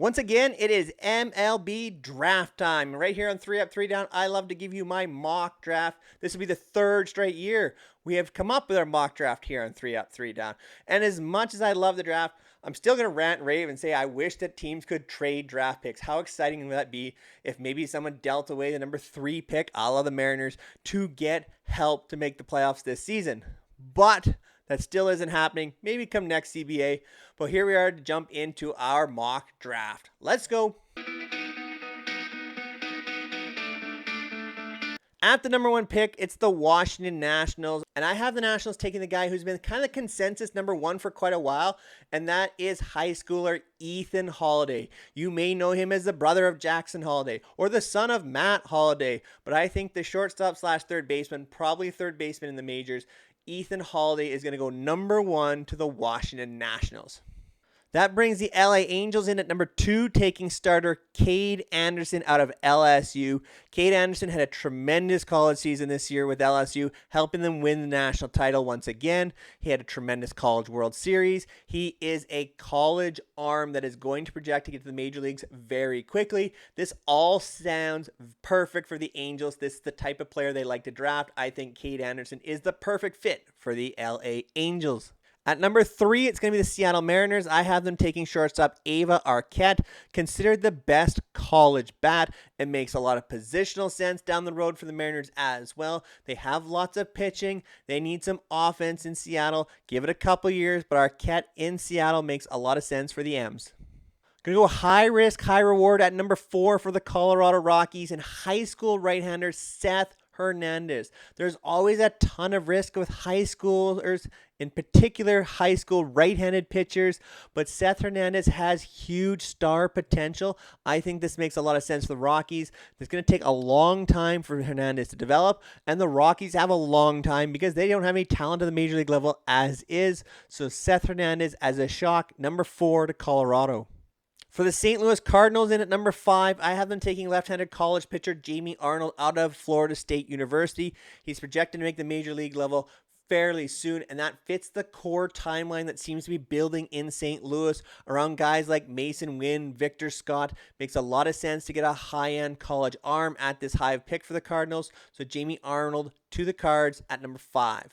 Once again, it is MLB draft time. Right here on 3 Up, 3 Down, I love to give you my mock draft. This will be the third straight year we have come up with our mock draft here on 3 Up, 3 Down. And as much as I love the draft, I'm still going to rant and rave and say I wish that teams could trade draft picks. How exciting would that be if maybe someone dealt away the number 3 pick, a la the Mariners, to get help to make the playoffs this season? But that still isn't happening. Maybe come next CBA. But here we are to jump into our mock draft. Let's go. At the number 1 pick, it's the Washington Nationals. And I have the Nationals taking the guy who's been kind of the consensus number 1 for quite a while. And that is high schooler Ethan Holiday. You may know him as the brother of Jackson Holiday or the son of Matt Holiday. But I think the shortstop / third baseman, probably third baseman in the majors, Ethan Holiday is going to go number 1 to the Washington Nationals. That brings the LA Angels in at number 2, taking starter Cade Anderson out of LSU. Cade Anderson had a tremendous college season this year with LSU, helping them win the national title once again. He had a tremendous College World Series. He is a college arm that is going to project to get to the major leagues very quickly. This all sounds perfect for the Angels. This is the type of player they like to draft. I think Cade Anderson is the perfect fit for the LA Angels. At number 3, it's going to be the Seattle Mariners. I have them taking shortstop Ava Arquette, considered the best college bat. It makes a lot of positional sense down the road for the Mariners as well. They have lots of pitching. They need some offense in Seattle. Give it a couple years, but Arquette in Seattle makes a lot of sense for the M's. Going to go high risk, high reward at number 4 for the Colorado Rockies and high school right-hander Seth Hernandez. There's always a ton of risk with high schoolers, in particular high school right-handed pitchers, but Seth Hernandez has huge star potential. I think this makes a lot of sense for the Rockies. It's going to take a long time for Hernandez to develop, and the Rockies have a long time because they don't have any talent at the major league level as is. So Seth Hernandez as a shock, number 4 to Colorado. For the St. Louis Cardinals in at number 5, I have them taking left-handed college pitcher Jamie Arnold out of Florida State University. He's projected to make the major league level fairly soon, and that fits the core timeline that seems to be building in St. Louis around guys like Mason Wynn, Victor Scott. Makes a lot of sense to get a high-end college arm at this high pick for the Cardinals. So Jamie Arnold to the Cards at number 5.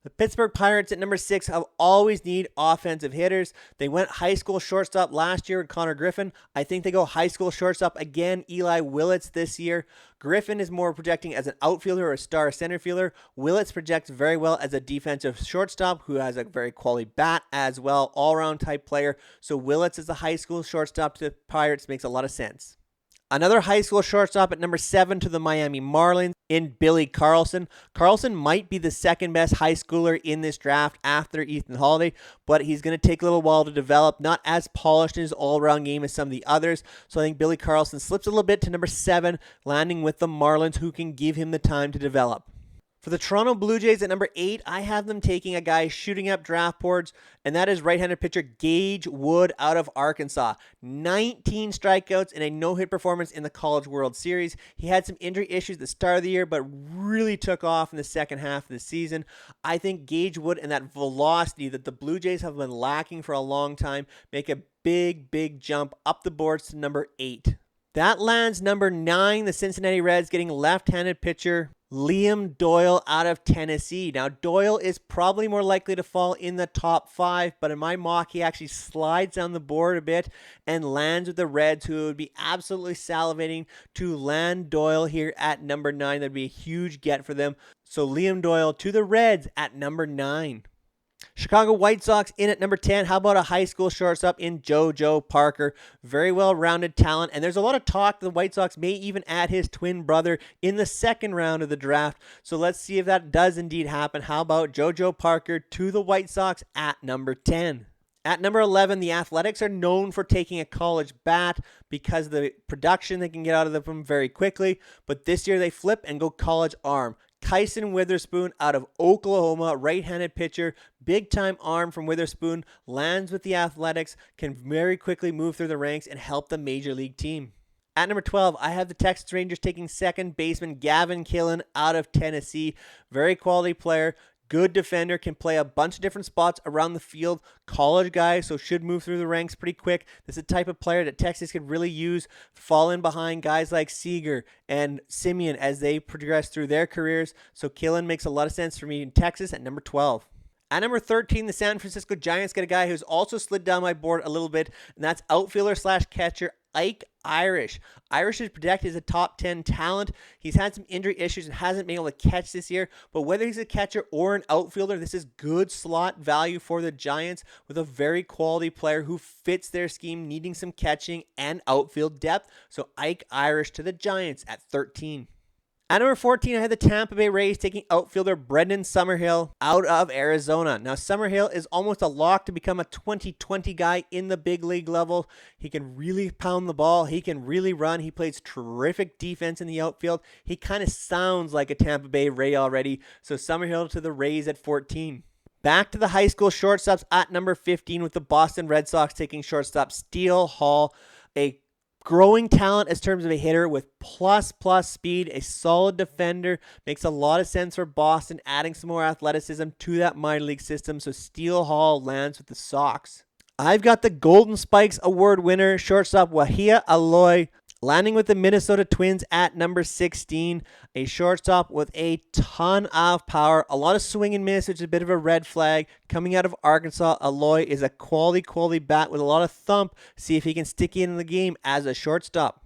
The Pittsburgh Pirates at number 6 have always need offensive hitters. They went high school shortstop last year with Connor Griffin. I think they go high school shortstop again, Eli Willits this year. Griffin is more projecting as an outfielder or a star center fielder. Willits projects very well as a defensive shortstop who has a very quality bat as well, all-around type player. So Willits as a high school shortstop to the Pirates makes a lot of sense. Another high school shortstop at number 7 to the Miami Marlins in Billy Carlson. Carlson might be the second best high schooler in this draft after Ethan Holiday, but he's going to take a little while to develop. Not as polished in his all-around game as some of the others. So I think Billy Carlson slips a little bit to number 7, landing with the Marlins who can give him the time to develop. For the Toronto Blue Jays at number 8, I have them taking a guy shooting up draft boards, and that is right-handed pitcher Gage Wood out of Arkansas. 19 strikeouts and a no-hit performance in the College World Series. He had some injury issues at the start of the year, but really took off in the second half of the season. I think Gage Wood and that velocity that the Blue Jays have been lacking for a long time make a big jump up the boards to number 8. That lands number 9, the Cincinnati Reds, getting left-handed pitcher Liam Doyle out of Tennessee. Now, Doyle is probably more likely to fall in the top 5, but in my mock, he actually slides down the board a bit and lands with the Reds, who would be absolutely salivating to land Doyle here at number 9. That'd be a huge get for them. So Liam Doyle to the Reds at number 9. Chicago White Sox in at number 10. How about a high school shortstop in JoJo Parker? Very well-rounded talent, and there's a lot of talk the White Sox may even add his twin brother in the second round of the draft. So let's see if that does indeed happen. How about JoJo Parker to the White Sox at number 10? At number 11, the Athletics are known for taking a college bat because of the production they can get out of them very quickly, but this year they flip and go college arm. Kyson Witherspoon out of Oklahoma, right-handed pitcher, big-time arm from Witherspoon, lands with the Athletics, can very quickly move through the ranks and help the major league team. At number 12, I have the Texas Rangers taking second baseman Gavin Killen out of Tennessee. Very quality player. good defender, can play a bunch of different spots around the field. College guy, so should move through the ranks pretty quick. This is the type of player that Texas could really use, fall in behind guys like Seager and Simeon as they progress through their careers. So Killen makes a lot of sense for me in Texas at number 12. At number 13, the San Francisco Giants get a guy who's also slid down my board a little bit, and that's outfielder slash catcher Ike Irish. Irish is projected as a top 10 talent. He's had some injury issues and hasn't been able to catch this year, but whether he's a catcher or an outfielder, this is good slot value for the Giants with a very quality player who fits their scheme, needing some catching and outfield depth. So Ike Irish to the Giants at 13. At number 14, I had the Tampa Bay Rays taking outfielder Brendan Summerhill out of Arizona. Now, Summerhill is almost a lock to become a 2020 guy in the big league level. He can really pound the ball. He can really run. He plays terrific defense in the outfield. He kind of sounds like a Tampa Bay Ray already. So Summerhill to the Rays at 14. Back to the high school shortstops at number 15 with the Boston Red Sox taking shortstop Steele Hall, a growing talent as terms of a hitter with plus speed, a solid defender. Makes a lot of sense for Boston, adding some more athleticism to that minor league system. So Steele Hall lands with the Sox. I've got the Golden Spikes Award winner, shortstop Wahia Aloy, landing with the Minnesota Twins at number 16. A shortstop with a ton of power, a lot of swing and miss, which is a bit of a red flag. Coming out of Arkansas, Aloy is a quality bat with a lot of thump. See if he can stick in the game as a shortstop.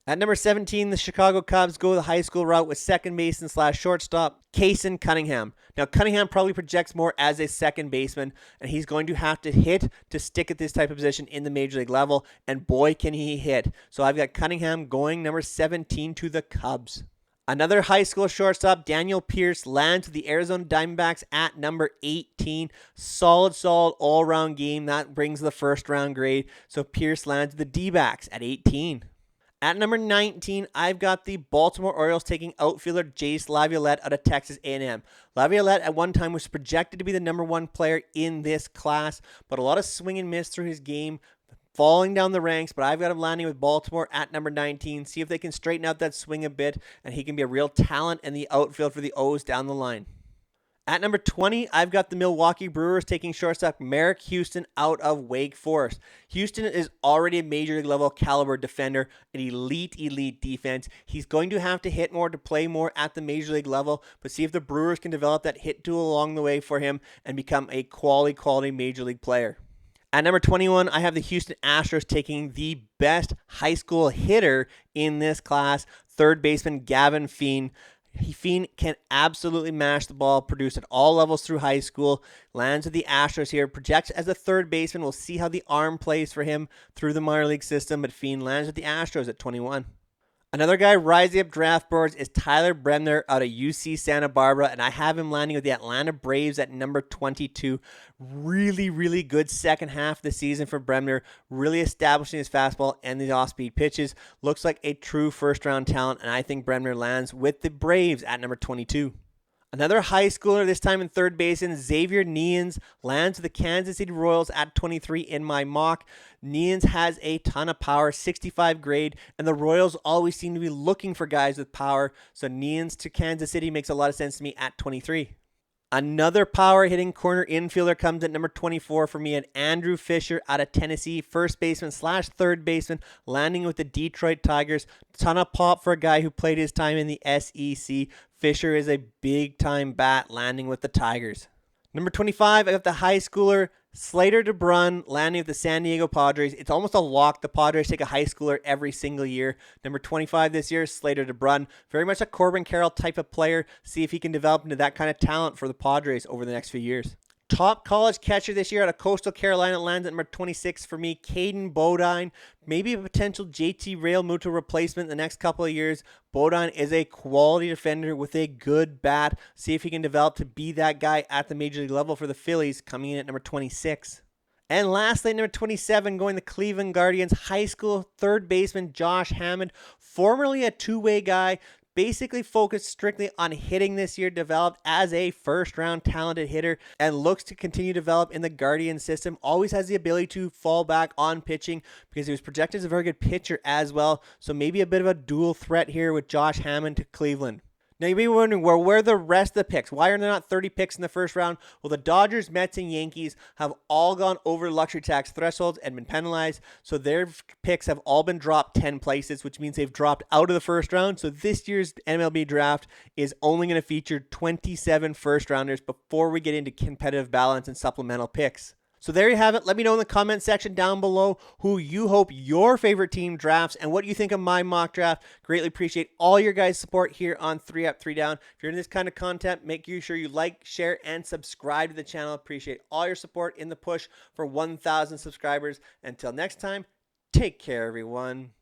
At number 17, the Chicago Cubs go the high school route with second baseman slash shortstop Kason Cunningham. Now, Cunningham probably projects more as a second baseman, and he's going to have to hit to stick at this type of position in the major league level, and boy, can he hit. So I've got Cunningham going number 17 to the Cubs. Another high school shortstop, Daniel Pierce, lands with the Arizona Diamondbacks at number 18. Solid all-around game. That brings the first round grade. So Pierce lands with the D-backs at 18. At number 19, I've got the Baltimore Orioles taking outfielder Jace Laviolette out of Texas A&M. Laviolette at one time was projected to be the number one player in this class, but a lot of swing and miss through his game, falling down the ranks, but I've got him landing with Baltimore at number 19. See if they can straighten out that swing a bit, and he can be a real talent in the outfield for the O's down the line. At number 20, I've got the Milwaukee Brewers taking shortstop Merrick Houston out of Wake Forest. Houston is already a major league level caliber defender, an elite defense. He's going to have to hit more to play more at the major league level, but see if the Brewers can develop that hit tool along the way for him and become a quality major league player. At number 21, I have the Houston Astros taking the best high school hitter in this class, third baseman Gavin Feen. Feen can absolutely mash the ball, produce at all levels through high school, lands with the Astros here, projects as a third baseman. We'll see how the arm plays for him through the minor league system, but Feen lands with the Astros at 21. Another guy rising up draft boards is Tyler Bremner out of UC Santa Barbara, and I have him landing with the Atlanta Braves at number 22. Really good second half of the season for Bremner, really establishing his fastball and the off-speed pitches. Looks like a true first-round talent, and I think Bremner lands with the Braves at number 22. Another high schooler, this time in third baseman, Xavier Neans, lands with the Kansas City Royals at 23 in my mock. Neans has a ton of power, 65 grade, and the Royals always seem to be looking for guys with power. So Neans to Kansas City makes a lot of sense to me at 23. Another power-hitting corner infielder comes at number 24 for me, and Andrew Fisher out of Tennessee, first baseman slash third baseman, landing with the Detroit Tigers. Ton of pop for a guy who played his time in the SEC. Fisher is a big-time bat, landing with the Tigers. Number 25, I got the high schooler Slater DeBrun landing with the San Diego Padres. It's almost a lock. The Padres take a high schooler every single year. Number 25 this year, Slater DeBrun. Very much a Corbin Carroll type of player. See if he can develop into that kind of talent for the Padres over the next few years. Top college catcher this year out of Coastal Carolina lands at number 26 for me, Caden Bodine. Maybe a potential JT Realmuto replacement in the next couple of years. Bodine is a quality defender with a good bat. See if he can develop to be that guy at the major league level for the Phillies, coming in at number 26. And lastly, number 27, going the Cleveland Guardians, high school third baseman Josh Hammond, formerly a two-way guy, basically focused strictly on hitting this year, developed as a first-round talented hitter, and looks to continue to develop in the Guardian system. Always has the ability to fall back on pitching because he was projected as a very good pitcher as well. So maybe a bit of a dual threat here with Josh Hammond to Cleveland. Now you may be wondering, well, where are the rest of the picks? Why are there not 30 picks in the first round? Well, the Dodgers, Mets, and Yankees have all gone over luxury tax thresholds and been penalized. So their picks have all been dropped 10 places, which means they've dropped out of the first round. So this year's MLB draft is only going to feature 27 first rounders before we get into competitive balance and supplemental picks. So there you have it. Let me know in the comment section down below who you hope your favorite team drafts and what you think of my mock draft. Greatly appreciate all your guys' support here on 3 Up, 3 Down. If you're in this kind of content, make sure you like, share, and subscribe to the channel. Appreciate all your support in the push for 1,000 subscribers. Until next time, take care, everyone.